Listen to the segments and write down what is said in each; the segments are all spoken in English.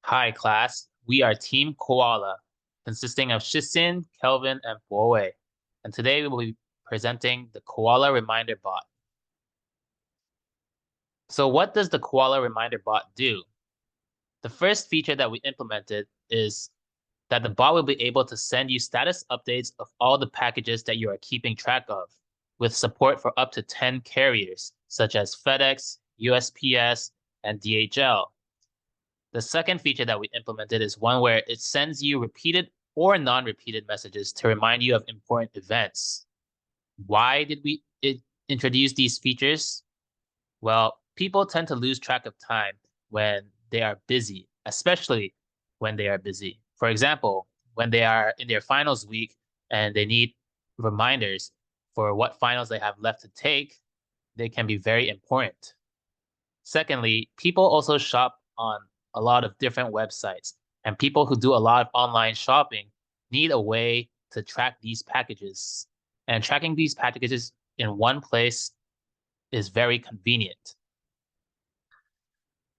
Hi, class. We are Team Koala, consisting of Sixin, Kelvin, and Bowei. And today we will be presenting the Koala Reminder Bot. So what does the Koala Reminder Bot do? The first feature that we implemented is that the bot will be able to send you status updates of all the packages that you are keeping track of, with support for up to 10 carriers, such as FedEx, USPS, and DHL. The second feature that we implemented is one where it sends you repeated or non-repeated messages to remind you of important events. Why did we introduce these features? Well, people tend to lose track of time when they are busy, especially when they are busy. For example, when they are in their finals week and they need reminders for what finals they have left to take, they can be very important. Secondly, people also shop on a lot of different websites, and people who do a lot of online shopping need a way to track these packages. And tracking these packages in one place is very convenient.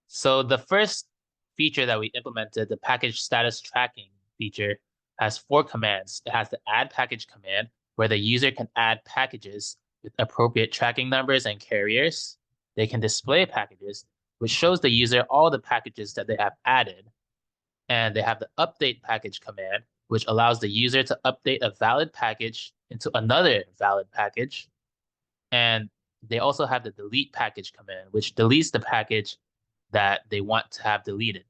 So the first feature that we implemented, the package status tracking feature, has four commands. It has the add package command, where the user can add packages with appropriate tracking numbers and carriers. They can display packages, which shows the user all the packages that they have added. And they have the update package command, which allows the user to update a valid package into another valid package. And they also have the delete package command, which deletes the package that they want to have deleted.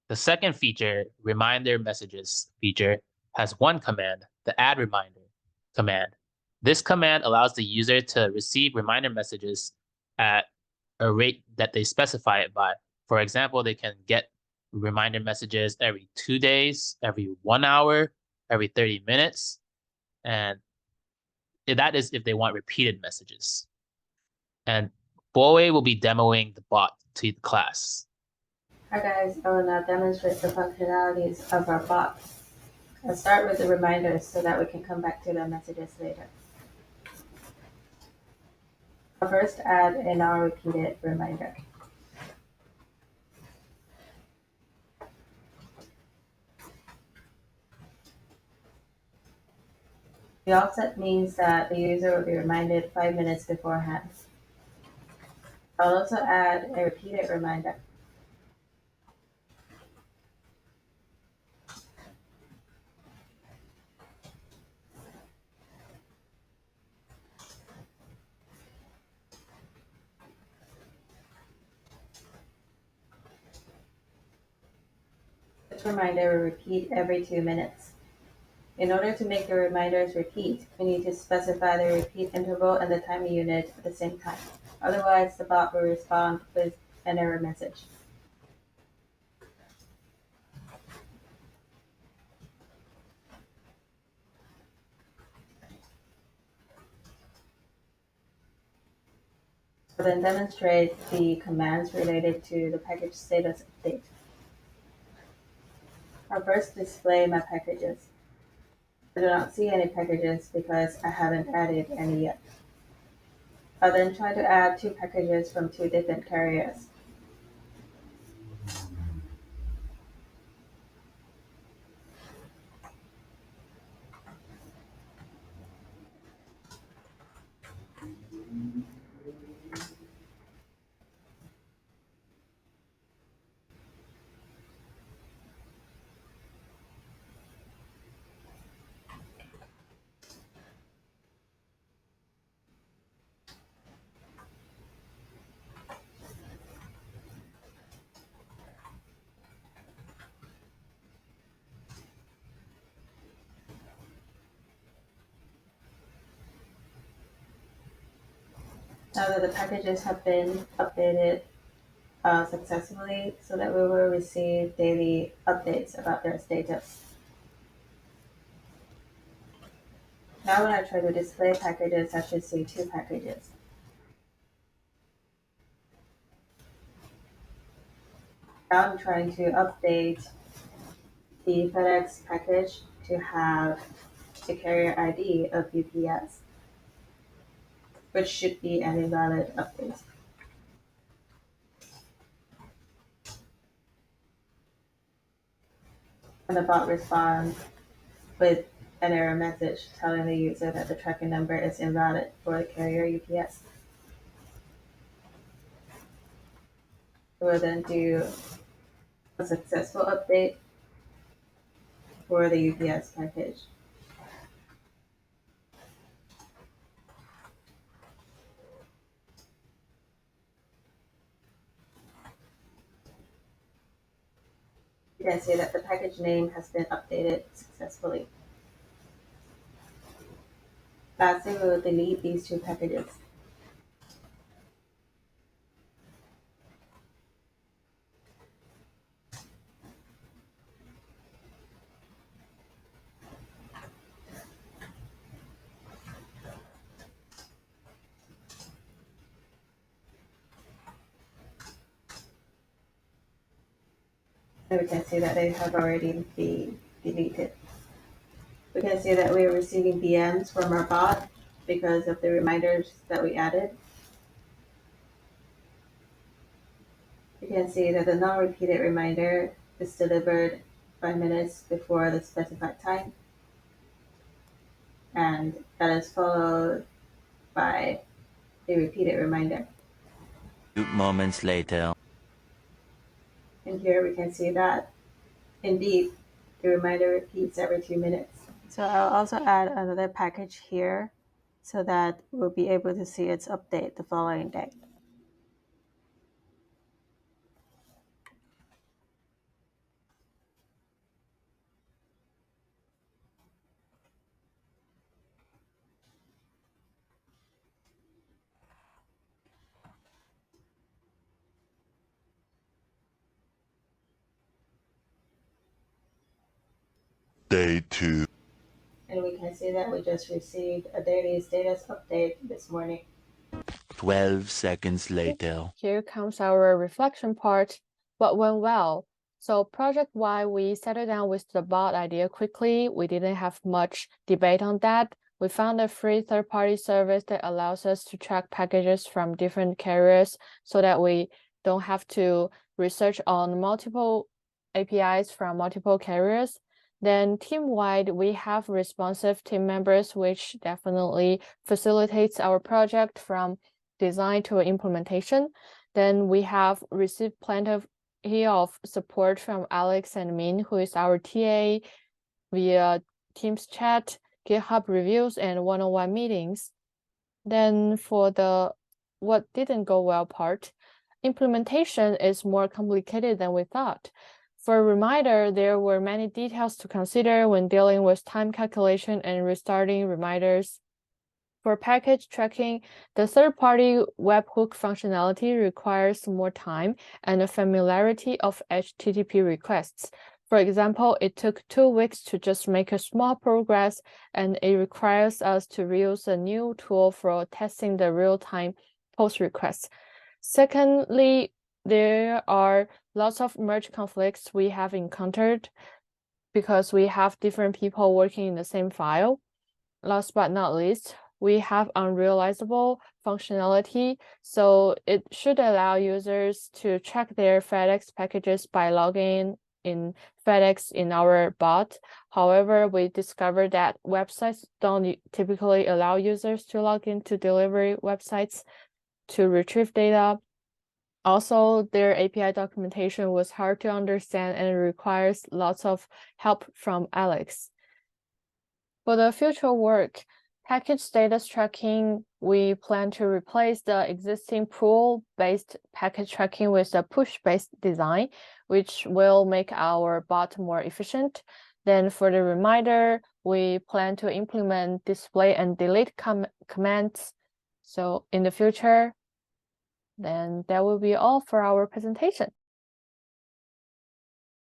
The second feature, reminder messages feature, has one command, the add reminder command. This command allows the user to receive reminder messages at a rate that they specify it by. For example, they can get reminder messages every 2 days, every 1 hour, every 30 minutes, and that is if they want repeated messages. And Bowei will be demoing the bot to the class. Hi guys, I will now demonstrate the functionalities of our bot. I'll start with the reminders so that we can come back to the messages later. I'll first add a non-repeated reminder. The offset means that the user will be reminded 5 minutes beforehand. I'll also add a repeated reminder. This reminder will repeat every 2 minutes. In order to make the reminders repeat, we need to specify the repeat interval and the time unit at the same time. Otherwise, the bot will respond with an error message. I'll then demonstrate the commands related to the package status update. I'll first display my packages. I do not see any packages because I haven't added any yet. I'll then try to add two packages from two different carriers. Now that the packages have been updated successfully, so that we will receive daily updates about their status. Now when I try to display packages, I should see two packages. Now I'm trying to update the FedEx package to have the carrier ID of UPS, which should be an invalid update. and the bot responds with an error message telling the user that the tracking number is invalid for the carrier UPS. It will then do a successful update for the UPS package. You can see that the package name has been updated successfully. Lastly, we will delete these two packages. And we can see that they have already been deleted. We can see that we are receiving BMs from our bot because of the reminders that we added. You can see that the non-repeated reminder is delivered 5 minutes before the specified time, and that is followed by a repeated reminder. 2 moments later. And here we can see that indeed the reminder repeats every 2 minutes. So I'll also add another package here so that we'll be able to see its update the following day. Day 2. And we can see that we just received a daily status update this morning. 12 seconds later. Here comes our reflection part. What went well? So project-wide, we settled down with the bot idea quickly. We didn't have much debate on that. We found a free third-party service that allows us to track packages from different carriers so that we don't have to research on multiple APIs from multiple carriers. Then team-wide, we have responsive team members, which definitely facilitates our project from design to implementation. Then we have received plenty of support from Alex and Min, who is our TA, via Teams chat, GitHub reviews, and one-on-one meetings. Then for the what didn't go well part, implementation is more complicated than we thought. For a reminder, there were many details to consider when dealing with time calculation and restarting reminders. For package tracking, the third-party webhook functionality requires more time and a familiarity of HTTP requests. For example, it took 2 weeks to just make a small progress, and it requires us to reuse a new tool for testing the real-time post requests. Secondly, there are lots of merge conflicts we have encountered because we have different people working in the same file. Last but not least, we have unrealizable functionality, so it should allow users to track their FedEx packages by logging in FedEx in our bot. However, we discovered that websites don't typically allow users to log into delivery websites to retrieve data. Also, their API documentation was hard to understand and requires lots of help from Alex. For the future work, package status tracking, we plan to replace the existing pull-based package tracking with a push-based design, which will make our bot more efficient. Then for the reminder, we plan to implement display and delete commands. So in the future, then that will be all for our presentation.